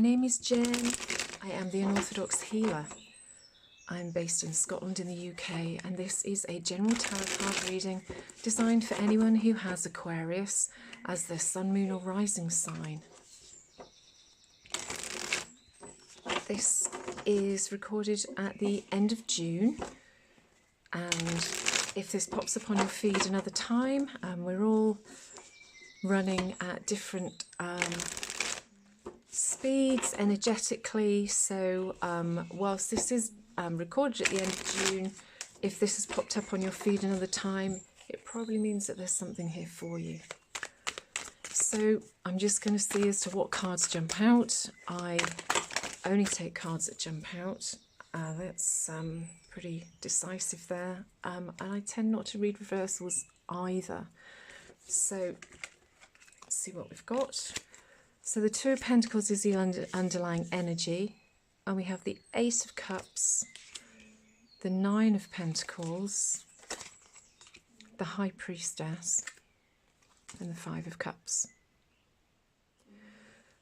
name is Jen. I am the Unorthodox Healer. I'm based in Scotland in the UK, and this is a general tarot card reading designed for anyone who has Aquarius as their sun, moon or rising sign. This is recorded at the end of June, and if this pops up on your feed another time, we're all running at different speeds energetically, so whilst this is recorded at the end of June, if this has popped up on your feed another time, it probably means that there's something here for you. So I'm just going to see as to what cards jump out. I only take cards that jump out. That's pretty decisive there, and I tend not to read reversals either. So let's see what we've got. So the Two of Pentacles is the underlying energy, and we have the Ace of Cups, the Nine of Pentacles, the High Priestess, and the Five of Cups.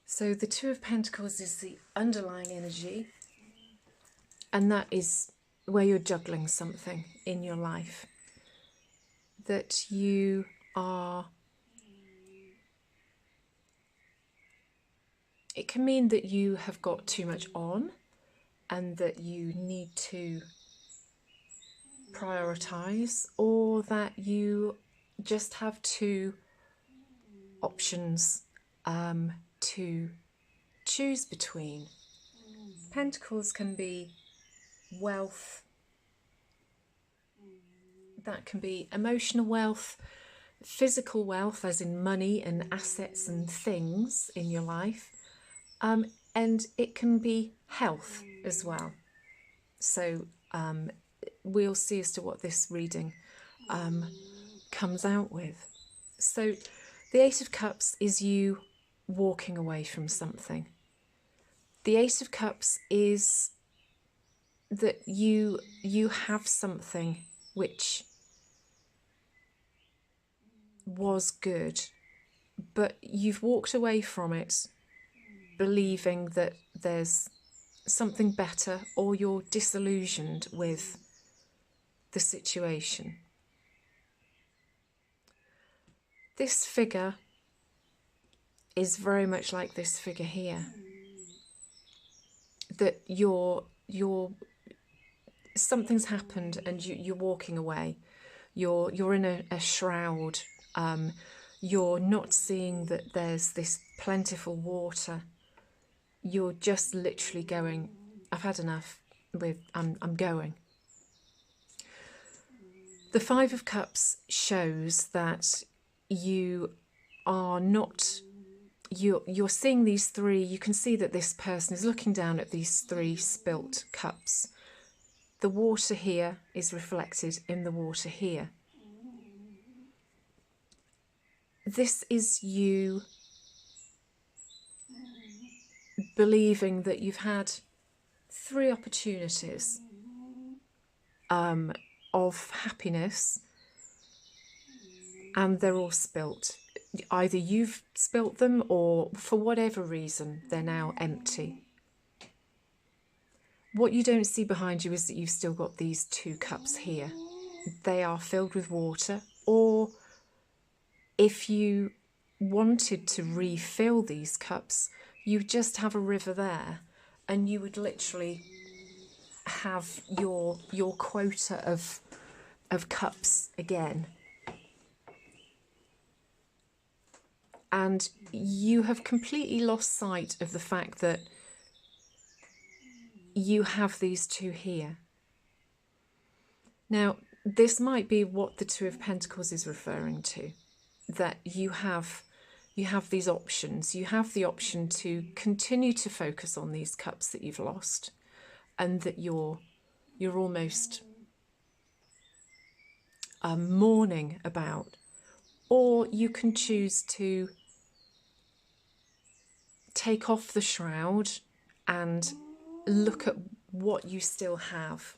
So the Two of Pentacles is the underlying energy, and that is where you're juggling something in your life, that you are. It can mean that you have got too much on and that you need to prioritize, or that you just have two options to choose between. Pentacles can be wealth, that can be emotional wealth, physical wealth as in money and assets and things in your life, and it can be health as well. So we'll see as to what this reading comes out with. So the Eight of Cups is you walking away from something. The Ace of Cups is that you have something which was good, but you've walked away from it believing that there's something better, or you're disillusioned with the situation. This figure is very much like this figure here, that something's happened and you're walking away. You're in a shroud. You're not seeing that there's this plentiful water. You're just literally going, I've had enough. I'm going. The Five of Cups shows that you are not. You're seeing these three. You can see that this person is looking down at these three spilt cups. The water here is reflected in the water here. This is you believing that you've had three opportunities of happiness, and they're all spilt. Either you've spilt them, or for whatever reason they're now empty. What you don't see behind you is that you've still got these two cups here. They are filled with water, or if you wanted to refill these cups, you just have a river there, and you would literally have your quota of cups again. And you have completely lost sight of the fact that you have these two here. Now, this might be what the Two of Pentacles is referring to, that you have these options. You have the option to continue to focus on these cups that you've lost, and that you're almost mourning about, or you can choose to take off the shroud and look at what you still have,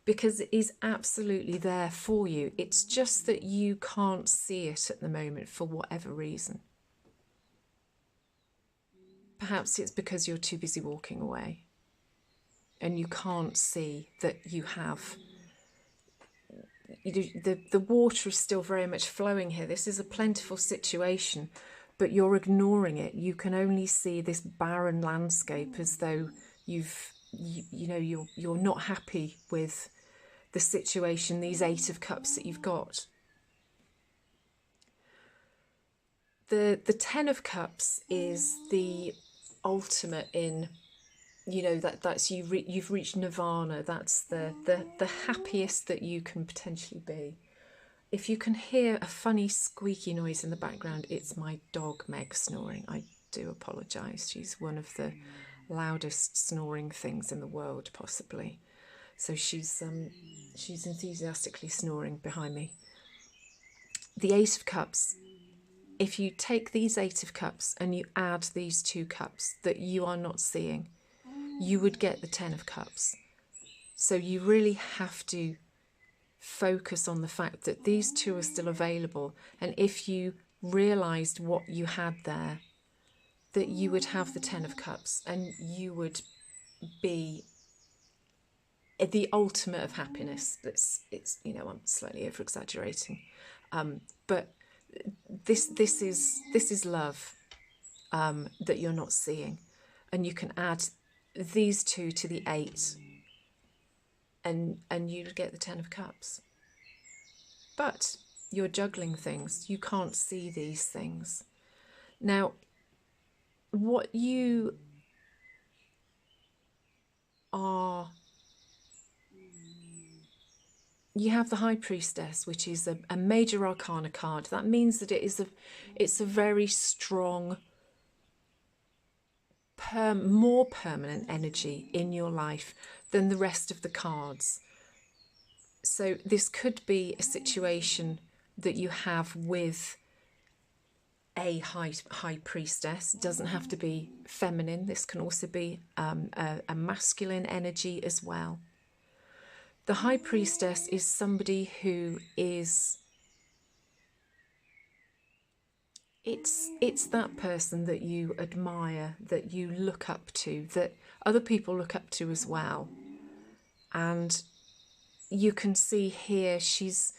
because it is absolutely there for you. It's just that you can't see it at the moment for whatever reason. Perhaps it's because you're too busy walking away and you can't see that you have, the water is still very much flowing here. This is a plentiful situation, but you're ignoring it. You can only see this barren landscape as though you're not happy with the situation, these 8 of Cups that you've got. The 10 of Cups is the ultimate in, that's you've reached nirvana. That's the happiest that you can potentially be. If you can hear a funny squeaky noise in the background, it's my dog Meg snoring. I do apologise. She's one of the loudest snoring things in the world, possibly. So she's enthusiastically snoring behind me. The 8 of Cups. If you take these 8 of Cups and you add these 2 cups that you are not seeing, you would get the 10 of Cups. So you really have to focus on the fact that these 2 are still available, and if you realised what you had there, that you would have the 10 of Cups and you would be the ultimate of happiness. It's I'm slightly over exaggerating, but this is love that you're not seeing, and you can add these 2 to the 8 and you'd get the 10 of Cups. But you're juggling things. You can't see these things. Now, what you are, you have the High Priestess, which is a major arcana card. That means that it's a very strong, more permanent energy in your life than the rest of the cards. So this could be a situation that you have with a high priestess. It doesn't have to be feminine. This can also be a masculine energy as well. The High Priestess is somebody who is, it's that person that you admire, that you look up to, that other people look up to as well. And you can see here she's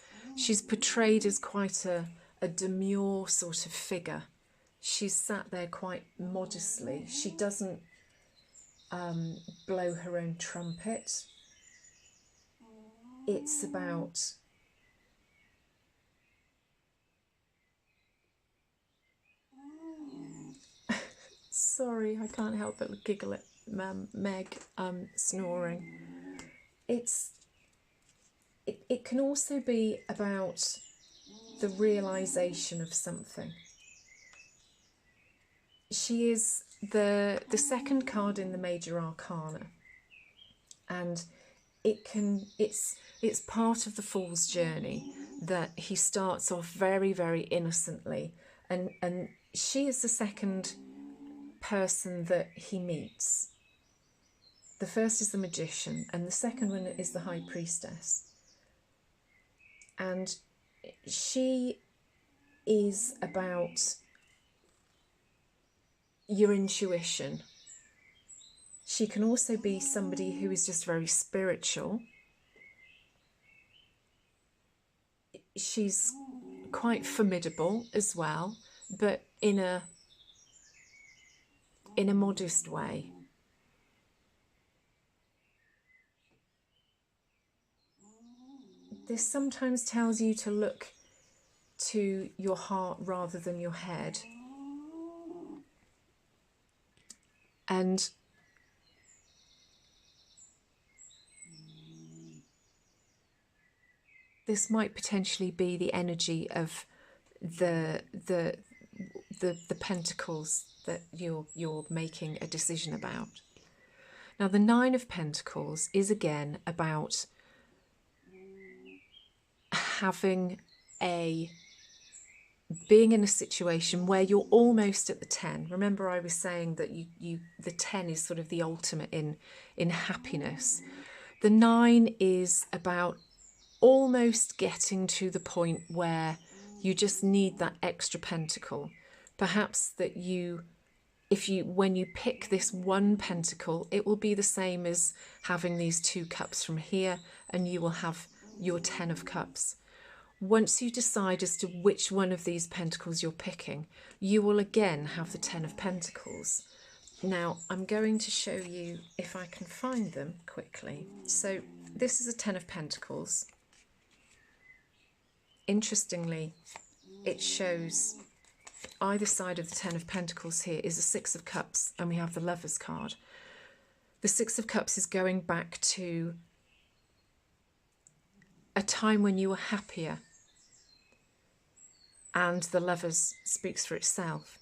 portrayed as quite a demure sort of figure. She's sat there quite modestly. She doesn't blow her own trumpet. It's about sorry, I can't help but giggle at Meg snoring. It can also be about the realisation of something. She is the second card in the Major Arcana, and it's part of the Fool's journey that he starts off very, very innocently, and she is the second person that he meets. The first is the Magician, and the second one is the High Priestess. And she is about your intuition. She can also be somebody who is just very spiritual. She's quite formidable as well, but in a modest way. This sometimes tells you to look to your heart rather than your head. And this might potentially be the energy of the pentacles that you're making a decision about. Now, the Nine of Pentacles is again about being in a situation where you're almost at the 10. Remember, I was saying that the 10 is sort of the ultimate in happiness. The 9 is about almost getting to the point where you just need that extra pentacle. Perhaps that when you pick this one pentacle, it will be the same as having these 2 cups from here, and you will have your 10 of cups. Once you decide as to which one of these pentacles you're picking, you will again have the 10 of pentacles. Now, I'm going to show you if I can find them quickly. So this is a 10 of pentacles. Interestingly, it shows either side of the 10 of pentacles here is a 6 of cups, and we have the Lovers card. The 6 of cups is going back to a time when you were happier, and the Lovers speaks for itself.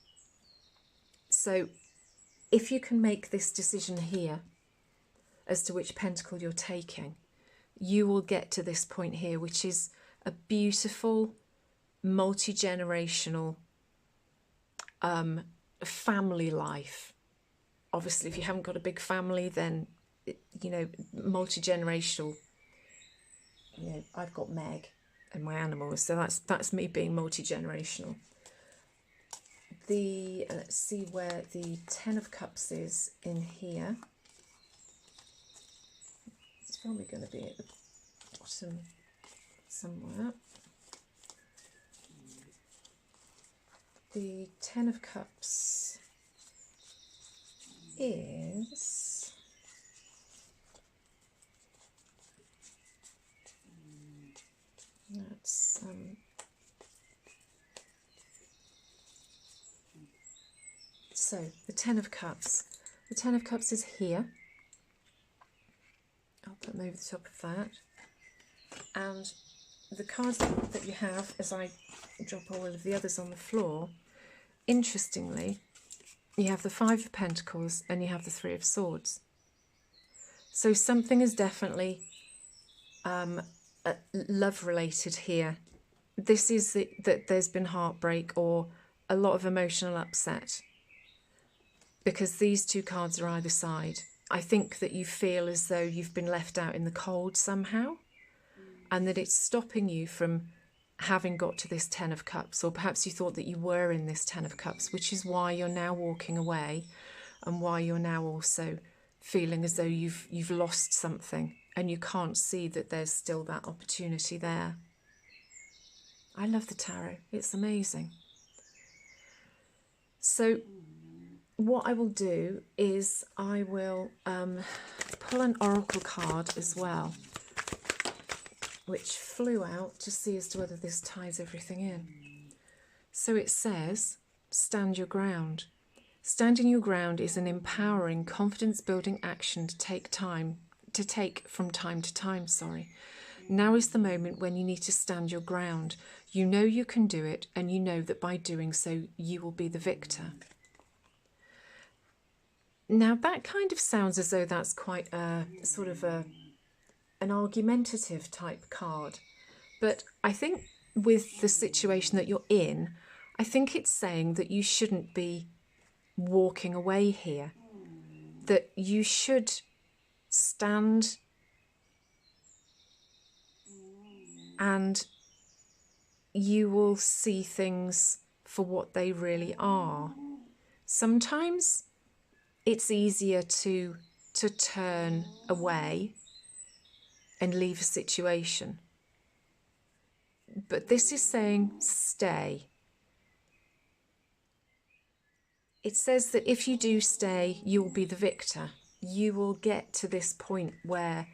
So if you can make this decision here as to which pentacle you're taking, you will get to this point here, which is a beautiful, multi-generational family life. Obviously, if you haven't got a big family, then, you know, multi-generational, you know, I've got Meg and my animals, so that's me being multi-generational. Let's see where the 10 of cups is in here. It's probably going to be at the bottom somewhere. The 10 of cups is so the 10 of cups. The 10 of cups is here. I'll put them over the top of that. And the cards that you have, as I drop all of the others on the floor, interestingly, you have the 5 of Pentacles and you have the 3 of Swords. So something is definitely love related here. This is that there's been heartbreak or a lot of emotional upset, because these 2 cards are either side. I think that you feel as though you've been left out in the cold somehow, and that it's stopping you from having got to this 10 of Cups, or perhaps you thought that you were in this 10 of Cups, which is why you're now walking away, and why you're now also feeling as though you've lost something and you can't see that there's still that opportunity there. I love the tarot. It's amazing. So what I will do is I will pull an oracle card as well, which flew out, to see as to whether this ties everything in. So it says, stand your ground. Standing your ground is an empowering, confidence-building action to take from time to time. Now is the moment when you need to stand your ground. You know you can do it, and you know that by doing so, you will be the victor. Now that kind of sounds as though that's quite a sort of an argumentative type card, but I think with the situation that you're in, I think it's saying that you shouldn't be walking away here, that you should stand and you will see things for what they really are. Sometimes it's easier to turn away and leave a situation, but this is saying stay. It says that if you do stay, you will be the victor. You will get to this point where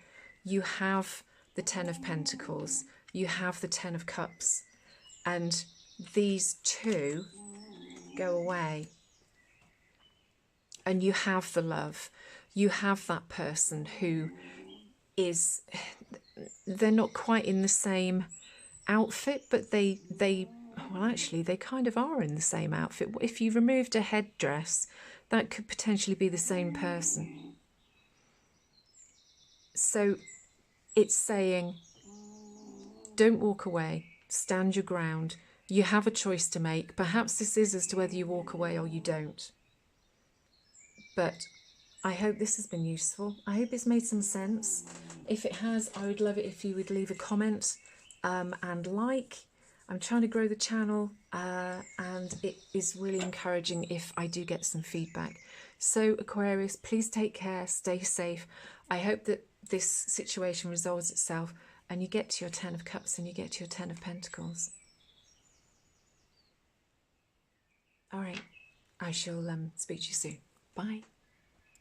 you have the 10 of Pentacles, you have the 10 of Cups, and these 2 go away. And you have the love. You have that person who is, they're not quite in the same outfit, but well, actually, they kind of are in the same outfit. If you removed a headdress, that could potentially be the same person. So it's saying, don't walk away, stand your ground. You have a choice to make. Perhaps this is as to whether you walk away or you don't. But I hope this has been useful. I hope it's made some sense. If it has, I would love it if you would leave a comment and like. I'm trying to grow the channel, and it is really encouraging if I do get some feedback. So Aquarius, please take care, stay safe. I hope that this situation resolves itself and you get to your 10 of Cups and you get to your 10 of Pentacles. All right, I shall speak to you soon. Bye.